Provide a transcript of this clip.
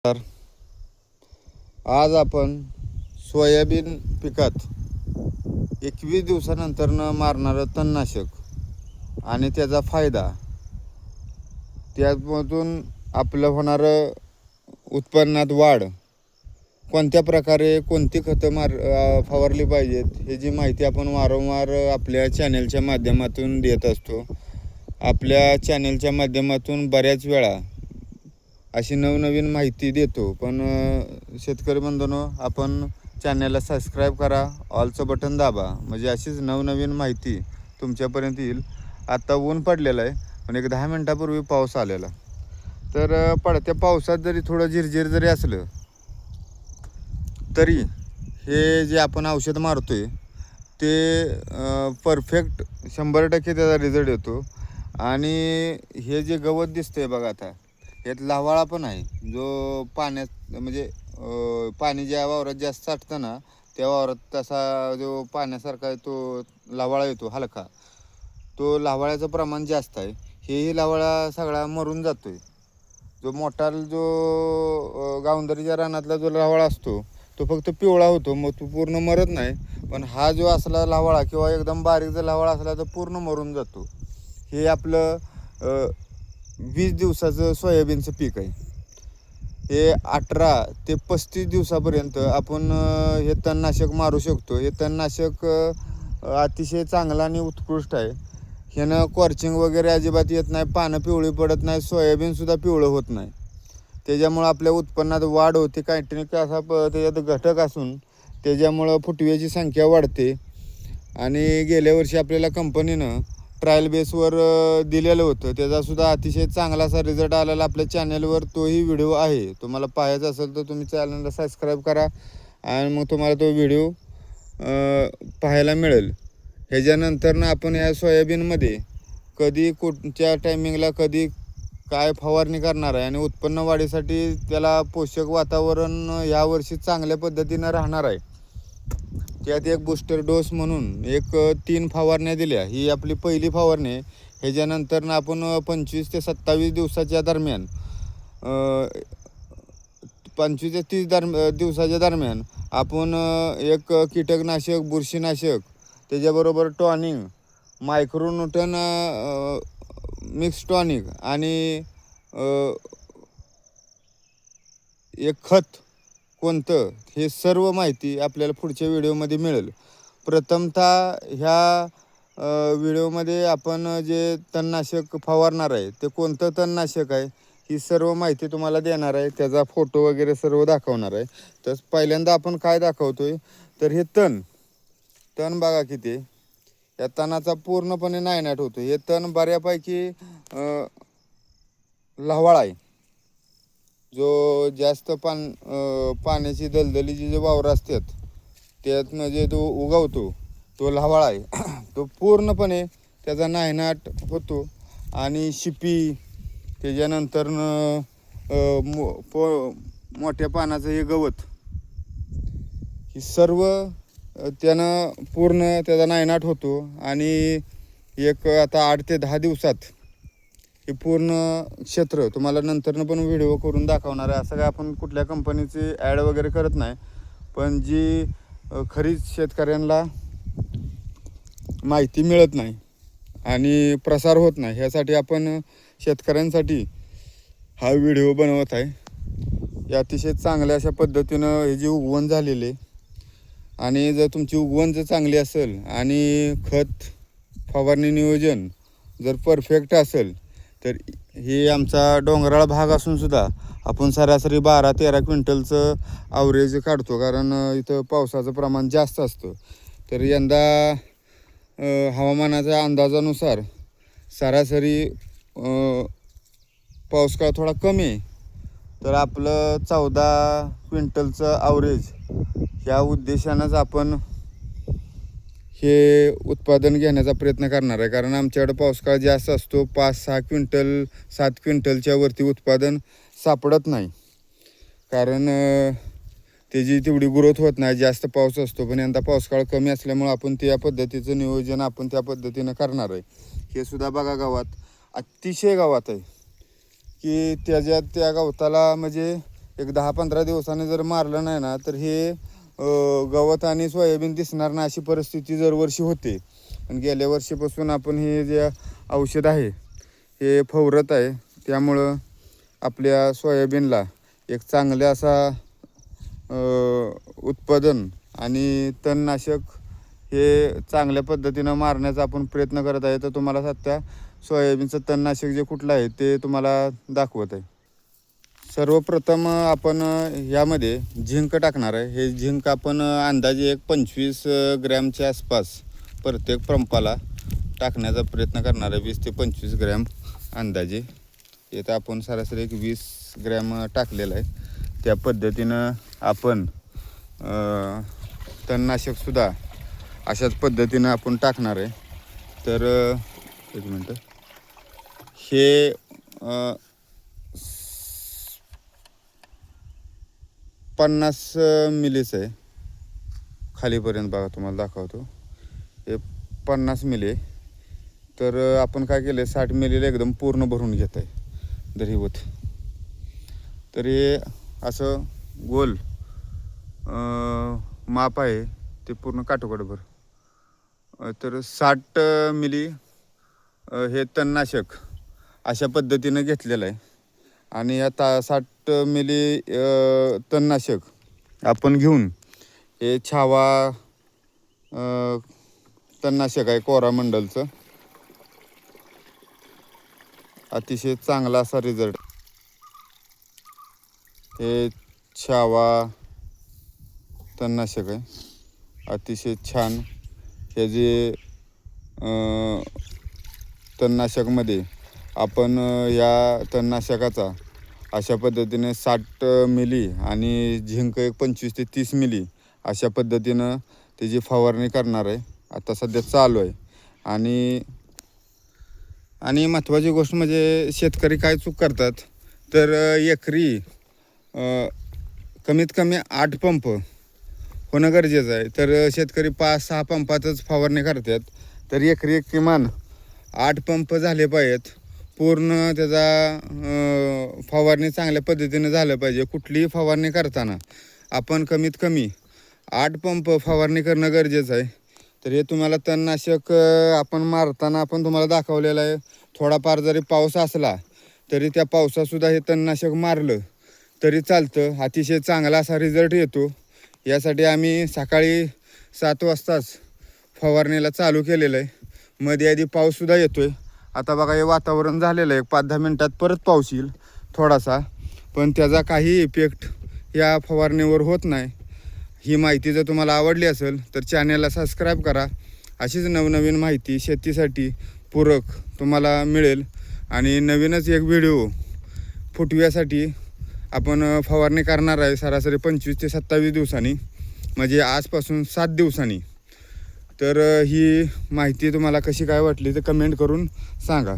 तर आज आपण सोयाबीन पिकात 21 दिवसानंतर मारणारं तणनाशक आणि त्याचा फायदा, त्यामधून आपलं होणारं उत्पन्नात वाढ, कोणत्या प्रकारे कोणती खतं फवारली पाहिजेत, हे जी माहिती आपण वारंवार आपल्या चॅनलच्या माध्यमातून देत असतो. आपल्या चॅनलच्या माध्यमातून बऱ्याच वेळा अशी नवनवीन माहिती देतो. पण शेतकरी बंधूंनो, आपण चॅनलला सबस्क्राईब करा, ऑलचं बटन दाबा, म्हणजे अशीच नवनवीन माहिती तुमच्यापर्यंत येईल. आत्ता ऊन पडलेलं आहे, पण एक 10 मिनटापूर्वी पाऊस आलेला. तर पडत्या पावसात जरी थोडं झिरझिर जरी असलं तरी हे जे आपण औषध मारतोय ते परफेक्ट 100% त्याचा रिझल्ट येतो. आणि हे जे गवत दिसतंय बघा, आता यात लावाळा पण आहे, जो पाण्यात म्हणजे पाणी ज्या वावरात जास्त साठतं ना, त्या वावरात तसा जो पाण्यासारखा आहे तो लावाळा येतो हलका. तो लावाळ्याचं प्रमाण जास्त आहे. हेही लावाळा सगळा मरून जातोय. जो मोठा गावंदरीच्या रानातला जो लावाळा असतो तो फक्त पिवळा होतो, मग तो पूर्ण मरत नाही. पण हा जो असला लावाळा किंवा एकदम बारीक जर लावाळा असला तर पूर्ण मरून जातो. हे आपलं 20 दिवसाचं सोयाबीनचं पीक आहे. हे 18 ते 35 दिवसापर्यंत आपण हे तणनाशक मारू शकतो. हे तणनाशक अतिशय चांगलं आणि उत्कृष्ट आहे. ह्यानं कॉर्चिंग वगैरे अजिबात येत नाही, पानं पिवळी पडत नाही, सोयाबीनसुद्धा पिवळं होत नाही. त्याच्यामुळं आपल्या उत्पन्नात वाढ होते. कायट्रिक असा त्याच्यात घटक असून त्याच्यामुळं फुटव्याची संख्या वाढते. आणि गेल्या वर्षी आपल्याला कंपनीनं ट्रायल बेसवर दिलेलं होतं, त्याचासुद्धा अतिशय चांगला असा रिझल्ट आलेला आपल्या चॅनलवर तोही व्हिडिओ आहे. तुम्हाला पाहायचा असेल तर तुम्ही चॅनलला सबस्क्राईब करा आणि मग तुम्हाला तो व्हिडिओ पाहायला मिळेल. ह्याच्यानंतर आपण या सोयाबीनमध्ये कधी कोणत्या टायमिंगला कधी काय फवारणी करणार आहे आणि उत्पन्न वाढीसाठी त्याला पोषक वातावरण यावर्षी चांगल्या पद्धतीनं राहणार आहे. त्यात एक बूस्टर डोस म्हणून 3 फवारण्या दिल्या. ही आपली पहिली फवारणी आहे. ह्याच्यानंतर आपण 25 ते 27 दिवसाच्या दरम्यान 25 ते 30 दिवसाच्या दरम्यान आपण एक कीटकनाशक, बुरशीनाशक, त्याच्याबरोबर टॉनिक, मायक्रोन्यूटन मिक्स टॉनिक आणि एक खत कोणतं, हे सर्व माहिती आपल्याला पुढच्या व्हिडिओमध्ये मिळेल. प्रथमतः ह्या व्हिडिओमध्ये आपण जे तणनाशक फवारणार आहे ते कोणतं तणनाशक आहे ही सर्व माहिती तुम्हाला देणार आहे. त्याचा फोटो वगैरे सर्व दाखवणार आहे. तर पहिल्यांदा आपण काय दाखवतोय तर हे तण बघा किती. या तणाचा पूर्णपणे नायनाट होतो. हे तण बऱ्यापैकी लवाळा आहे. जो जास्त पाण्याची दलदलीची जे वावर असतात त्यातनं जे तो उगवतो तो लाव्हाळा आहे. तो पूर्णपणे त्याचा नायनाट होतो. आणि शिपी, त्याच्यानंतर मोठ्या पानाचं हे गवत, ही सर्व त्यानं पूर्ण त्याचा नायनाट होतो. आणि आता 8 ते 10 दिवसात हे पूर्ण क्षेत्र तुम्हाला नंतरनं पण व्हिडिओ करून दाखवणार आहे. असं काय आपण कुठल्या कंपनीची ॲड वगैरे करत नाही, पण जी खरीच शेतकऱ्यांना माहिती मिळत नाही आणि प्रसार होत नाही, ह्यासाठी आपण शेतकऱ्यांसाठी हा व्हिडिओ बनवत आहे. हे अतिशय चांगल्या अशा पद्धतीनं हे जी उगवण झालेली आहे. आणि जर तुमची उगवण जर चांगली असेल आणि खत फवारणी नियोजन जर परफेक्ट असेल तर हे आमचा डोंगराळ भाग असूनसुद्धा आपण सरासरी 12-13 क्विंटलचं ॲव्हरेज काढतो. कारण इथं पावसाचं प्रमाण जास्त असतं. तर यंदा हवामानाच्या अंदाजानुसार सरासरी पाऊस काळ थोडा कमी आहे. तर आपलं 14 क्विंटलचं ॲव्हरेज ह्या उद्देशानंच आपण हे उत्पादन घेण्याचा प्रयत्न करणार आहे. कारण आमच्याकडं पाऊसकाळ जास्त असतो. 5-6 क्विंटल 7 क्विंटलच्या वरती उत्पादन सापडत नाही. कारण त्याची तेवढी ग्रोथ होत नाही, जास्त पाऊस असतो. पण यंदा पाऊसकाळ कमी असल्यामुळं आपण त्या पद्धतीचं नियोजन आपण त्या पद्धतीनं करणार आहे. हे सुद्धा बघा गावात अतिशय गावात आहे की त्या गवताला म्हणजे एक 10-15 दिवसांनी जर मारलं नाही ना तर हे गवत आणि सोयाबीन दिसणार नाही अशी परिस्थिती दरवर्षी होते. आणि गेल्या वर्षीपासून आपण हे जे औषध आहे हे फवारत आहे, त्यामुळं आपल्या सोयाबीनला एक चांगले असा उत्पादन आणि तणनाशक हे चांगल्या पद्धतीनं मारण्याचा आपण प्रयत्न करत आहे. तर तुम्हाला सध्या सोयाबीनचं तणनाशक जे कुठलं आहे ते तुम्हाला दाखवत आहे. सर्वप्रथम आपण यामध्ये झिंक टाकणार आहे. हे झिंक आपण अंदाजे एक 25 ग्रॅमच्या आसपास प्रत्येक पंपाला टाकण्याचा प्रयत्न करणार आहे. 20 ते 25 ग्रॅम अंदाजे. इथं आपण सरासरी एक 20 ग्रॅम टाकलेलं आहे. त्या पद्धतीनं आपण तणनाशकसुद्धा अशाच पद्धतीनं आपण टाकणार आहे. तर एक मिनटं, हे 50 मिलीचं आहे. खालीपर्यंत बघा, तुम्हाला दाखवतो. हे 50 मिली. तर आपण काय केलं, 60 मिलीला एकदम पूर्ण भरून घेत आहे दरीवत. तर हे असं गोल माप आहे ते पूर्ण काठोकाठभर. तर 60 मिली हे तणनाशक अशा पद्धतीनं घेतलेलं आहे. आणि आता 60 मिली तणनाशक आपण घेऊन हे छावा तणनाशक आहे कोरामंडलचं. अतिशय चांगला असा रिझल्ट. हे छावा तणनाशक आहे, अतिशय छान. हे जे तणनाशकमध्ये आपण या तणनाशकाचा अशा पद्धतीने 60 मिली आणि झिंक एक 25 ते 30 मिली अशा पद्धतीनं त्याची फवारणी करणार आहे. आता सध्या चालू आहे. आणि महत्त्वाची गोष्ट म्हणजे शेतकरी काय चूक करतात, तर एकरी कमीत कमी 8 पंप होणं गरजेचं आहे. तर शेतकरी 5-6 पंपातच फवारणी करतात. तर एकरी एक किमान 8 पंप झाले पाहिजेत. पूर्ण त्याचा फवारणी चांगल्या पद्धतीने झालं पाहिजे. कुठलीही फवारणी करताना आपण कमीत कमी 8 पंप फवारणी करणं गरजेचं आहे. तर हे तुम्हाला तणनाशक आपण मारताना आपण तुम्हाला दाखवलेलं आहे. थोडाफार जरी पाऊस असला तरी त्या पावसातसुद्धा हे तणनाशक मारलं तरी चालतं. अतिशय चांगला असा रिझल्ट येतो. यासाठी आम्ही सकाळी 7 वाजताच फवारणीला चालू केलेलं आहे. मध्ये आधी पाऊससुद्धा येतो आहे. आता बघा, हे वातावरण झालेलं आहे. 5-10 मिनटात परत पाऊस येईल थोडासा, पण त्याचा काही इफेक्ट या फवारणीवर होत नाही. ही माहिती जर तुम्हाला आवडली असेल तर चॅनलला सबस्क्राईब करा. अशीच नवनवीन माहिती शेतीसाठी पूरक तुम्हाला मिळेल. आणि नवीनच एक व्हिडिओ फुटव्यासाठी आपण फवारणी करणार आहे सरासरी 25 ते 27 दिवसांनी, म्हणजे आजपासून 7 दिवसांनी. तर ही माहिती तुम्हाला कशी काय वाटली ते कमेंट करून सांगा.